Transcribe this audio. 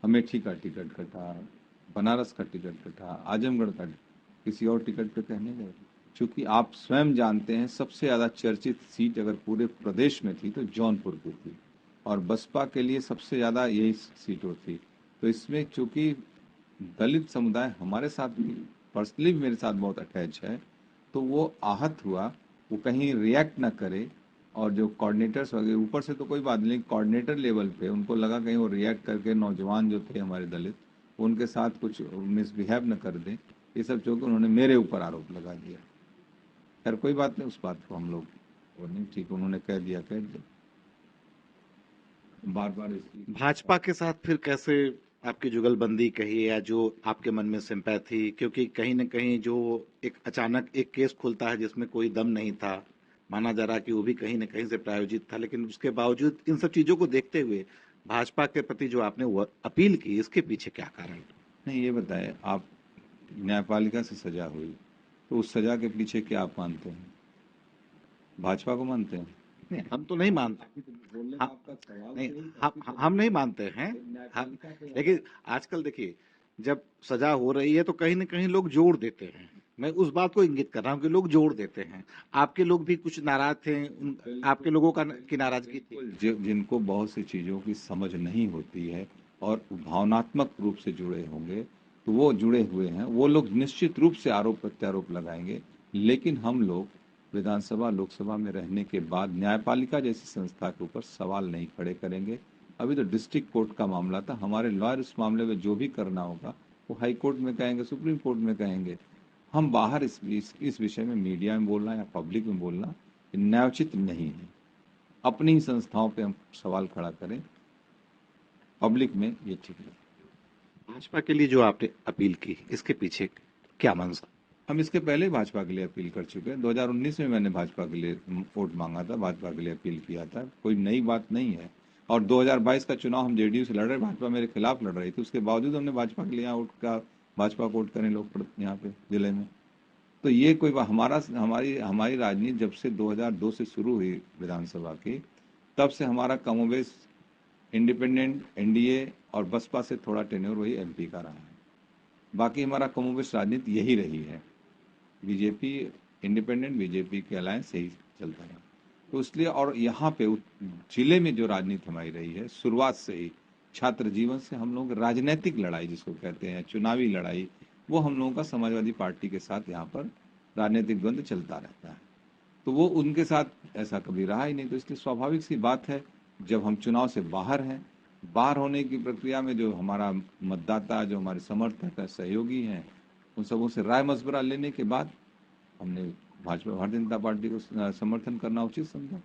अमेठी का टिकट कटा, बनारस का टिकट कटा, आजमगढ़ का, किसी और टिकट पे कहने गए। क्योंकि आप स्वयं जानते हैं सबसे ज़्यादा चर्चित सीट अगर पूरे प्रदेश में थी तो जौनपुर की थी, और बसपा के लिए सबसे ज़्यादा यही सीटों थी। तो इसमें चूंकि दलित समुदाय हमारे साथ भी पर्सनली मेरे साथ बहुत अटैच है, तो वो आहत हुआ, वो कहीं रिएक्ट ना करे। और जो कोऑर्डिनेटर्स वगैरह ऊपर से तो कोई बात नहीं, कोऑर्डिनेटर लेवल पे उनको लगा कहीं वो रिएक्ट करके नौजवान जो थे हमारे दलित, उनके साथ कुछ मिसबिहेव न कर दें, ये सब जो कि उन्होंने मेरे ऊपर आरोप लगा दिया। खैर कोई बात नहीं, उस बात को हम लोग वो नहीं, ठीक, उन्होंने कह दिया, कह दिया। बार बार इसकी भाजपा के साथ फिर कैसे आपकी जुगलबंदी कही, या जो आपके मन में सिंपैथी, क्योंकि कहीं न कहीं जो एक अचानक एक केस खुलता है जिसमें कोई दम नहीं था, माना जा रहा कि वो भी कहीं न कहीं से प्रायोजित था, लेकिन उसके बावजूद इन सब चीजों को देखते हुए भाजपा के प्रति जो आपने वो अपील की, इसके पीछे क्या कारण? नहीं, ये बताएं आप, न्यायपालिका से सजा हुई तो उस सजा के पीछे क्या आप मानते हैं? भाजपा को मानते हैं? नहीं, हम तो नहीं मानते। बोलने का हम आपका सवाल नहीं, तो यही हम काफी हम नहीं मानते हैं। हम न्यायपालिका पे लेकिन आजकल देखिए, जब सजा हो रही है तो कहीं न कहीं लोग जोड़ देते हैं। मैं उस बात को इंगित कर रहा हूँ कि लोग जोड़ देते हैं। आपके लोग भी कुछ नाराज थे, आपके लोगों का की नाराजगी थी। जिनको बहुत सी चीज़ों की समझ नहीं होती है और भावनात्मक रूप से जुड़े होंगे, तो वो जुड़े हुए हैं, वो लोग निश्चित रूप से आरोप प्रत्यारोप लगाएंगे। लेकिन हम लोग विधानसभा लोकसभा में रहने के बाद न्यायपालिका जैसी संस्था के ऊपर सवाल नहीं खड़े करेंगे। अभी तो डिस्ट्रिक्ट कोर्ट का मामला था, हमारे लॉयर उस मामले में जो भी करना होगा वो हाई कोर्ट में कहेंगे, सुप्रीम कोर्ट में कहेंगे। हम बाहर इस विषय में मीडिया में बोलना या पब्लिक में बोलना न्यायोचित नहीं है। अपनी ही संस्थाओं पे हम सवाल खड़ा करें, पब्लिक में ये ठीक नहीं। भाजपा के लिए जो आपने अपील की, इसके पीछे क्या मंशा? हम इसके पहले भाजपा के लिए अपील कर चुके हैं। 2019 में मैंने भाजपा के लिए वोट मांगा था, भाजपा के लिए अपील किया था, कोई नई बात नहीं है। और 2022 का चुनाव हम जेडीयू से लड़ रहे, भाजपा मेरे खिलाफ लड़ रही थी, उसके बावजूद हमने भाजपा के लिए यहाँ वोट का, भाजपा को वोट करें लोग यहाँ पे जिले में। तो ये कोई हमारा हमारी हमारी राजनीति जब से 2002 से शुरू हुई विधानसभा की, तब से हमारा कमोबेश इंडिपेंडेंट, एनडीए और बसपा से थोड़ा टेन्योर वही एमपी का रहा है। बाकी हमारा कमोबेश राजनीति यही रही है, बीजेपी, इंडिपेंडेंट, बीजेपी के अलायंस यही चलता रहा। तो इसलिए, और यहाँ पे जिले में जो राजनीति हमारी रही है शुरुआत से ही, छात्र जीवन से हम लोग राजनीतिक लड़ाई जिसको कहते हैं, चुनावी लड़ाई, वो हम लोगों का समाजवादी पार्टी के साथ यहाँ पर राजनीतिक द्वंद्व चलता रहता है। तो वो उनके साथ ऐसा कभी रहा ही नहीं। तो इसलिए स्वाभाविक सी बात है, जब हम चुनाव से बाहर हैं, बाहर होने की प्रक्रिया में जो हमारा मतदाता, जो हमारे समर्थक है, सहयोगी हैं, उन सबों से राय मशवरा लेने के बाद हमने भाजपा भारतीय जनता पार्टी को समर्थन करना उचित समझा।